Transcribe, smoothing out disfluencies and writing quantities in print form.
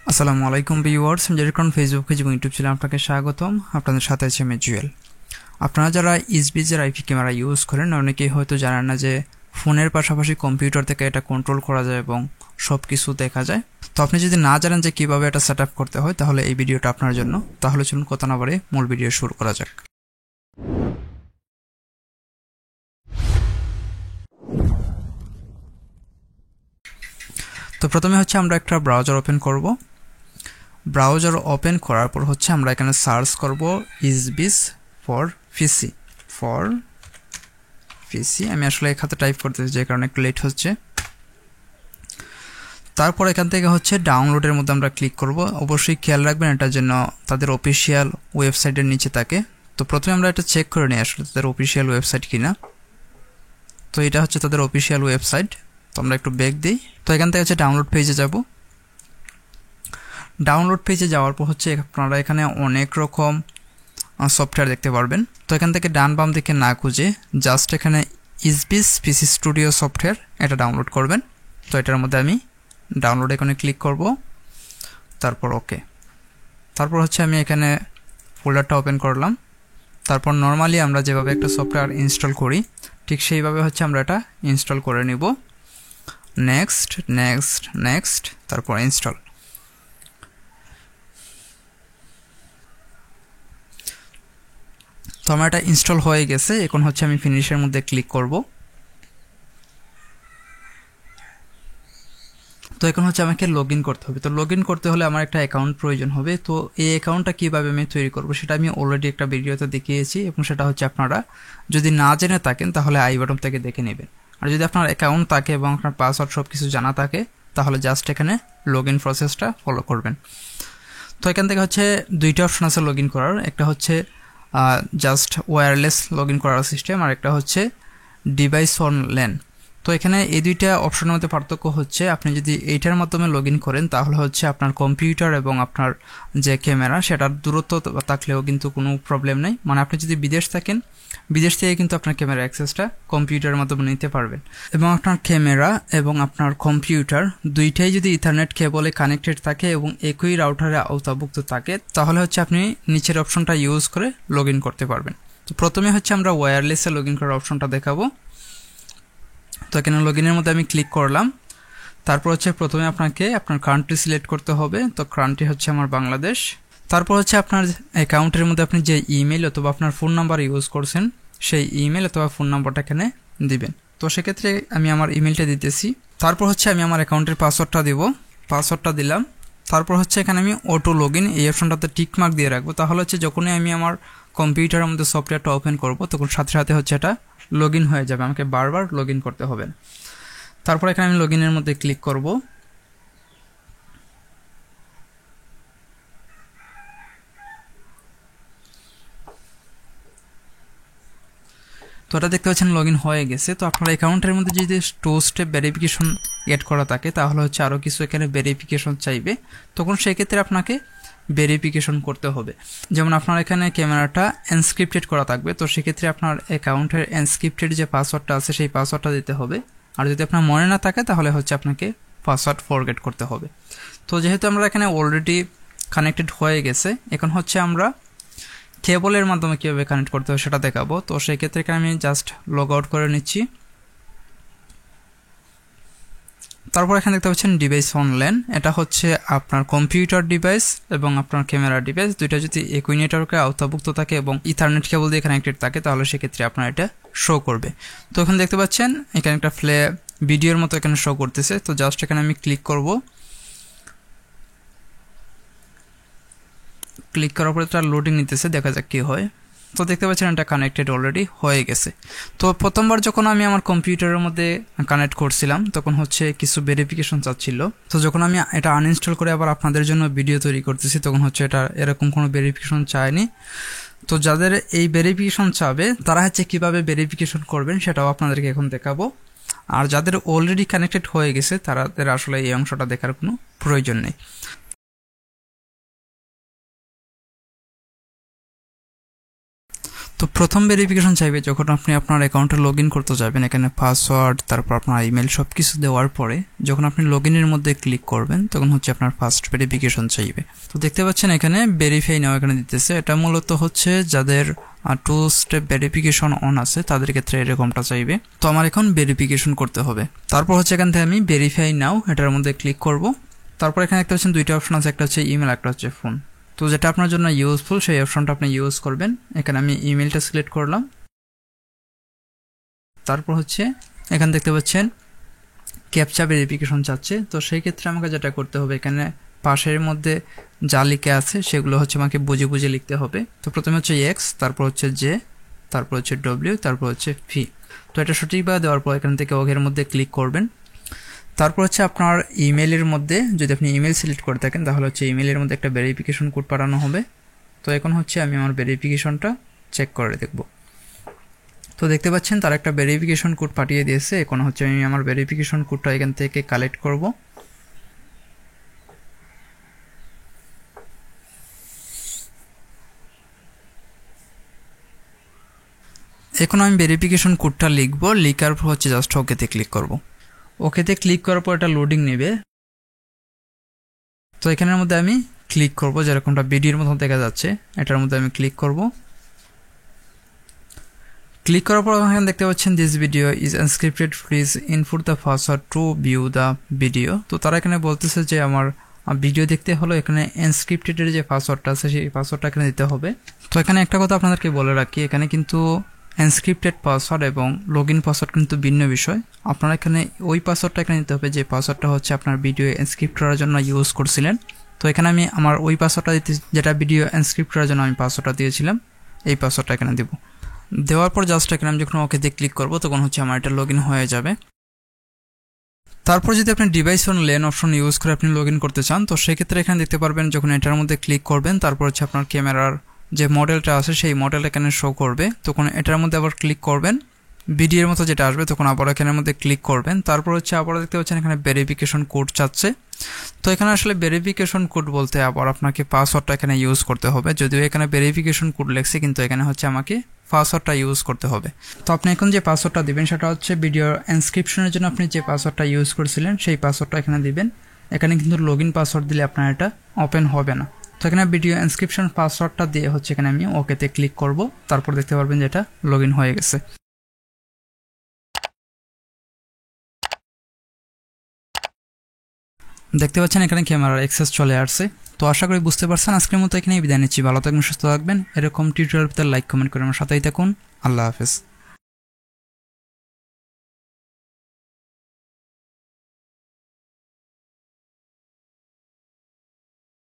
আসসালামু আলাইকুম ভিউয়ার্স, যেরকম ফেসবুক পেজ এবং ইউটিউব চ্যানেলে আপনাকে স্বাগতম। আপনাদের সাথে আছে আমি জুয়েল। আপনারা যারা ইসবিজের আইপি ক্যামেরা ইউজ করেন, অনেকেই হয়তো জানেন না যে ফোনের পাশাপাশি কম্পিউটার থেকে এটা কন্ট্রোল করা যায় এবং সব কিছু দেখা যায়। তো আপনি যদি না জানেন যে কীভাবে এটা সেট আপ করতে হয়, তাহলে এই ভিডিওটা আপনার জন্য। তাহলে চলুন কথা না বাড়িয়ে মূল ভিডিও শুরু করা যাক। তো প্রথমে হচ্ছে আমরা একটা ব্রাউজার ওপেন করব। ব্রাউজার ওপেন করার পর হচ্ছে আমরা এখানে সার্চ করব ইসবিজ ফর পিসি। আমি আসলে এক হাতে টাইপ করতেছি, যে কারণে একটু লেট হচ্ছে। তারপর এখান থেকে হচ্ছে ডাউনলোডের মধ্যে আমরা ক্লিক করব। অবশ্যই খেয়াল রাখবেন এটার জন্য তাদের অফিসিয়াল ওয়েবসাইটের নিচে থাকে। তো প্রথমে আমরা এটা চেক করে নিই আসলে তাদের অফিসিয়াল ওয়েবসাইট কিনা। তো এটা হচ্ছে তাদের অফিসিয়াল ওয়েবসাইট। তো আমরা একটু ব্যাক দিই। তো এখান থেকে হচ্ছে ডাউনলোড পেজে যাব। ডাউনলোড পেজে যাওয়ার পর হচ্ছে আপনারা এখানে অনেক রকম সফটওয়্যার দেখতে পারবেন। তো এখান থেকে ডান বাম দিকে না খুঁজে জাস্ট এখানে ইসবিজ পিসি স্টুডিও সফটওয়্যার এটা ডাউনলোড করবেন। তো এটার মধ্যে আমি ডাউনলোড এখানে ক্লিক করব, তারপর ওকে। তারপর হচ্ছে আমি এখানে ফোল্ডারটা ওপেন করলাম। তারপর নর্মালি আমরা যেভাবে একটা সফটওয়্যার ইনস্টল করি, ঠিক সেইভাবে হচ্ছে আমরা এটা ইনস্টল করে নিব। নেক্সট নেক্সট নেক্সট, তারপর ইনস্টল। তো আমার এটা ইনস্টল হয়ে গেছে। এখন হচ্ছে আমি ফিনিশের মধ্যে ক্লিক করব। তো এখন হচ্ছে আমাকে লগ ইন করতে হবে। তো লগ ইন করতে হলে আমার একটা অ্যাকাউন্ট প্রয়োজন হবে। তো এই অ্যাকাউন্টটা কীভাবে আমি তৈরি করব সেটা আমি অলরেডি একটা ভিডিওতে দেখিয়েছি, এবং সেটা হচ্ছে আপনারা যদি না জেনে থাকেন তাহলে আই বাটন থেকে দেখে নেবেন। আর যদি আপনার অ্যাকাউন্ট থাকে এবং আপনার পাসওয়ার্ড সব কিছু জানা থাকে, তাহলে জাস্ট এখানে লগ ইন প্রসেসটা ফলো করবেন। তো এখান থেকে হচ্ছে দুইটা অপশন আছে লগ ইন করার। একটা হচ্ছে জাস্ট ওয়্যারলেস লগ ইন করার সিস্টেম, আর একটা হচ্ছে ডিভাইস অন ল্যান। তো এখানে এই দুইটা অপশনের মধ্যে পার্থক্য হচ্ছে, আপনি যদি এইটার মাধ্যমে লগ ইন করেন তাহলে হচ্ছে আপনার কম্পিউটার এবং আপনার যে ক্যামেরা সেটার দূরত্ব থাকলেও কিন্তু কোনো প্রবলেম নেই। মানে আপনি যদি বিদেশ থাকেন, বিদেশ থেকে কিন্তু আপনার ক্যামেরা অ্যাক্সেসটা কম্পিউটারের মাধ্যমে নিতে পারবেন। এবং আপনার ক্যামেরা এবং আপনার কম্পিউটার দুইটাই যদি ইথারনেট কেবলে কানেক্টেড থাকে এবং একই রাউটারে আওতাভুক্ত থাকে, তাহলে হচ্ছে আপনি নিচের অপশনটা ইউজ করে লগ ইন করতে পারবেন। তো প্রথমে হচ্ছে আমরা ওয়্যারলেসে লগ ইন করার অপশনটা দেখাবো। তো এখানে লগ ইনের মধ্যে আমি ক্লিক করলাম। তারপর হচ্ছে প্রথমে আপনাকে আপনার কান্ট্রি সিলেক্ট করতে হবে। তো কান্ট্রি হচ্ছে আমার বাংলাদেশ। তারপর হচ্ছে আপনার অ্যাকাউন্টের মধ্যে আপনি যে ইমেল অথবা আপনার ফোন নাম্বার ইউজ করছেন, সেই ইমেল অথবা ফোন নাম্বারটা এখানে দিবেন। তো সেক্ষেত্রে আমি আমার ইমেলটা দিতেছি। তারপর হচ্ছে আমি আমার অ্যাকাউন্টের পাসওয়ার্ডটা দেব। পাসওয়ার্ডটা দিলাম। তারপর হচ্ছে এখানে আমি অটো লগ ইন এই অপশনটাতে টিকমার্ক দিয়ে রাখবো। তাহলে হচ্ছে যখনই আমি আমার কম্পিউটারের মধ্যে সফটওয়্যারটা ওপেন করব, তখন সাথে সাথে হচ্ছে এটা লগ ইন হয়ে যাবে, আমাকে বারবার লগ ইন করতে হবে। তারপর এখানে আমি লগ ইনের মধ্যে ক্লিক করব। তো এটা দেখতে পাচ্ছেন লগ ইন হয়ে গেছে। তো আপনার অ্যাকাউন্টের মধ্যে যদি 2 স্টেপ ভেরিফিকেশন এড করা থাকে, তাহলে হচ্ছে আরও কিছু এখানে ভেরিফিকেশন চাইবে। তখন সেক্ষেত্রে আপনাকে ভেরিফিকেশন করতে হবে। যেমন আপনার এখানে ক্যামেরাটা এনস্ক্রিপ্টেড করা থাকবে, তো সেক্ষেত্রে আপনার অ্যাকাউন্টের এনস্ক্রিপ্টেড যে পাসওয়ার্ডটা আছে সেই পাসওয়ার্ডটা দিতে হবে। আর যদি আপনার মনে না থাকে তাহলে হচ্ছে আপনাকে পাসওয়ার্ড ফরগেট করতে হবে। তো যেহেতু আমরা এখানে অলরেডি কানেক্টেড হয়ে গেছে, এখন হচ্ছে আমরা কেবলের মাধ্যমে কীভাবে কানেক্ট করতে হবে সেটা দেখাবো। তো সেই ক্ষেত্রে আমি জাস্ট লগ আউট করে নিচ্ছি। তারপর এখানে দেখতে পাচ্ছেন ডিভাইস অন ল্যান। এটা হচ্ছে আপনার কম্পিউটার ডিভাইস এবং আপনার ক্যামেরা ডিভাইস দুইটা যদি একই নেটওয়ার্কে আওতাভুক্ত থাকে এবং ইথারনেট কেবল দিয়ে কানেক্টেড থাকে, তাহলে সেক্ষেত্রে আপনার এটা শো করবে। তো এখানে দেখতে পাচ্ছেন এখানে একটা ভিডিওর মতো এখানে শো করতেছে। তো জাস্ট এখানে আমি ক্লিক করব। ক্লিক করার পরে তার লোডিং নিতেছে, দেখা যাক কী হয়। তো দেখতে পাচ্ছেন এটা কানেক্টেড অলরেডি হয়ে গেছে। তো প্রথমবার যখন আমি আমার কম্পিউটারের মধ্যে কানেক্ট করছিলাম, তখন হচ্ছে কিছু ভেরিফিকেশন চাচ্ছিল। তো যখন আমি এটা আনইনস্টল করে আবার আপনাদের জন্য ভিডিও তৈরি করতেছি, তখন হচ্ছে এটা এরকম কোনো ভেরিফিকেশন চায়নি। তো যাদের এই ভেরিফিকেশন চাবে, তারা হচ্ছে কীভাবে ভেরিফিকেশন করবেন সেটাও আপনাদেরকে এখন দেখাবো। আর যাদের অলরেডি কানেক্টেড হয়ে গেছে, তাদের আসলে এই অংশটা দেখার কোনো প্রয়োজন নেই। তো প্রথম ভেরিফিকেশন চাইবে যখন আপনি আপনার অ্যাকাউন্টে লগ ইন করতে যাবেন, এখানে পাসওয়ার্ড তারপর আপনার ইমেল সব কিছু দেওয়ার পরে যখন আপনি লগ ইনের মধ্যে ক্লিক করবেন তখন হচ্ছে আপনার ফার্স্ট ভেরিফিকেশন চাইবে। তো দেখতে পাচ্ছেন এখানে ভেরিফাই নাও এখানে দিতেছে, এটা মূলত হচ্ছে যাদের 2 স্টেপ ভেরিফিকেশন অন আছে তাদের ক্ষেত্রে এরকমটা চাইবে। তো আমার এখন ভেরিফিকেশন করতে হবে, তারপর হচ্ছে এখান থেকে আমি ভেরিফাই নাও এটার মধ্যে ক্লিক করব। তারপর এখানে দেখতে পাচ্ছেন দুইটা অপশন আছে, একটা হচ্ছে ইমেল, একটা হচ্ছে ফোন। তো যেটা আপনার জন্য ইউজফুল সেই অপশনটা আপনি ইউজ করবেন। এখানে আমি ইমেলটা সিলেক্ট করলাম, তারপর হচ্ছে এখানে দেখতে পাচ্ছেন ক্যাপচা ভেরিফিকেশন চাচ্ছে। তো সেই ক্ষেত্রে আমাকে যেটা করতে হবে, এখানে পাশের মধ্যে যা লিখে আছে সেগুলো হচ্ছে আমাকে বুঝে বুঝে লিখতে হবে। তো প্রথমে হচ্ছে এক্স, তারপর হচ্ছে জে, তারপর হচ্ছে ডব্লিউ, তারপর হচ্ছে ভি। তো এটা সঠিকভাবে দেওয়ার পর এখান থেকে ওকের মধ্যে ক্লিক করবেন। তারপর হচ্ছে আপনার ইমেলের মধ্যে যদি আপনি ইমেল সিলেক্ট করে থাকেন তাহলে হচ্ছে ইমেলের মধ্যে একটা ভেরিফিকেশন কোড পাঠানো হবে। তো এখন হচ্ছে আমি আমার ভেরিফিকেশনটা চেক করে দেখব। তো দেখতে পাচ্ছেন তার একটা ভেরিফিকেশন কোড পাঠিয়ে দিয়েছে। এখন হচ্ছে আমি আমার ভেরিফিকেশন কোডটা এখান থেকে কালেক্ট করব। এখন আমি ভেরিফিকেশন কোডটা লিখব, লিখার পর হচ্ছে জাস্ট ওকেতে ক্লিক করব। ওকেতে ক্লিক করার পর এটা লোডিং নেবে। তো এখানের মধ্যে আমি ক্লিক করব, যেরকমটা ভিডিওর মতো দেখা যাচ্ছে এটার মধ্যে আমি ক্লিক করব। ক্লিক করার পর এখানে দেখতে পাচ্ছেন this video is encrypted, please input the password to view the video. তো তারা এখানে বলতেছে যে আমার ভিডিও দেখতে হলো এখানে এনস্ক্রিপ্টেডের যে পাসওয়ার্ডটা আছে সেই পাসওয়ার্ডটা এখানে দিতে হবে। তো এখানে একটা কথা আপনাদেরকে বলে রাখি, এখানে কিন্তু এনস্ক্রিপ্টেড পাসওয়ার্ড এবং লগ ইন পাসওয়ার্ড কিন্তু ভিন্ন বিষয়। আপনারা এখানে ওই পাসওয়ার্ডটা এখানে দিতে হবে যে পাসওয়ার্ডটা হচ্ছে আপনার ভিডিও এনস্ক্রিপ্ট করার জন্য ইউজ করছিলেন। তো এখানে আমি আমার ওই পাসওয়ার্ডটা দিতে, যেটা ভিডিও এনস্ক্রিপ্ট করার জন্য আমি পাসওয়ার্ডটা দিয়েছিলাম, এই পাসওয়ার্ডটা এখানে দেব। দেওয়ার পর জাস্ট এখানে আমি যখন ওকে দিয়ে ক্লিক করবো তখন হচ্ছে আমার এটা লগ ইন হয়ে যাবে। তারপর যদি আপনি device on lane option use করে আপনি লগ ইন করতে চান তো সেক্ষেত্রে এখানে দেখতে পারবেন যখন এটার মধ্যে ক্লিক করবেন তারপর হচ্ছে আপনার ক্যামেরার যে মডেলটা আছে সেই মডেলটা এখানে শো করবে। তখন এটার মধ্যে আবার ক্লিক করবেন, ভিডিওর মতো যেটা আসবে তখন আবার এখানের মধ্যে ক্লিক করবেন। তারপর হচ্ছে আবার দেখতে পাচ্ছেন এখানে ভেরিফিকেশন কোড চাচ্ছে। তো এখানে আসলে ভেরিফিকেশন কোড বলতে আবার আপনাকে পাসওয়ার্ডটা এখানে ইউজ করতে হবে, যদিও এখানে ভেরিফিকেশন কোড লেখছে কিন্তু এখানে হচ্ছে আমাকে পাসওয়ার্ডটা ইউজ করতে হবে। তো আপনি এখন যে পাসওয়ার্ডটা দিবেন সেটা হচ্ছে ভিডিও এনস্ক্রিপশনের জন্য আপনি যে পাসওয়ার্ডটা ইউজ করেছিলেন সেই পাসওয়ার্ডটা এখানে দিবেন। এখানে কিন্তু লগ ইন পাসওয়ার্ড দিলে আপনার এটা ওপেন হবে না। তো এখানে ভিডিও এনস্ক্রিপশন পাসওয়ার্ডটা দিয়ে হচ্ছে এখানে আমি ওকেতে ক্লিক করব, তারপর দেখতে পারবেন যে এটা লগ ইন হয়ে গেছে। দেখতে পাচ্ছেন এখানে ক্যামেরার অ্যাক্সেস চলে আসছে। তো আশা করি বুঝতে পারছেন। আজকের মতো এখানেই বিদায় নিচ্ছি। ভালো থাকবেন, সুস্থ থাকবেন। এরকম টিউটোরিয়াল পেতে লাইক কমেন্ট করে আমার সাথেই থাকুন। আল্লাহ হাফেজ।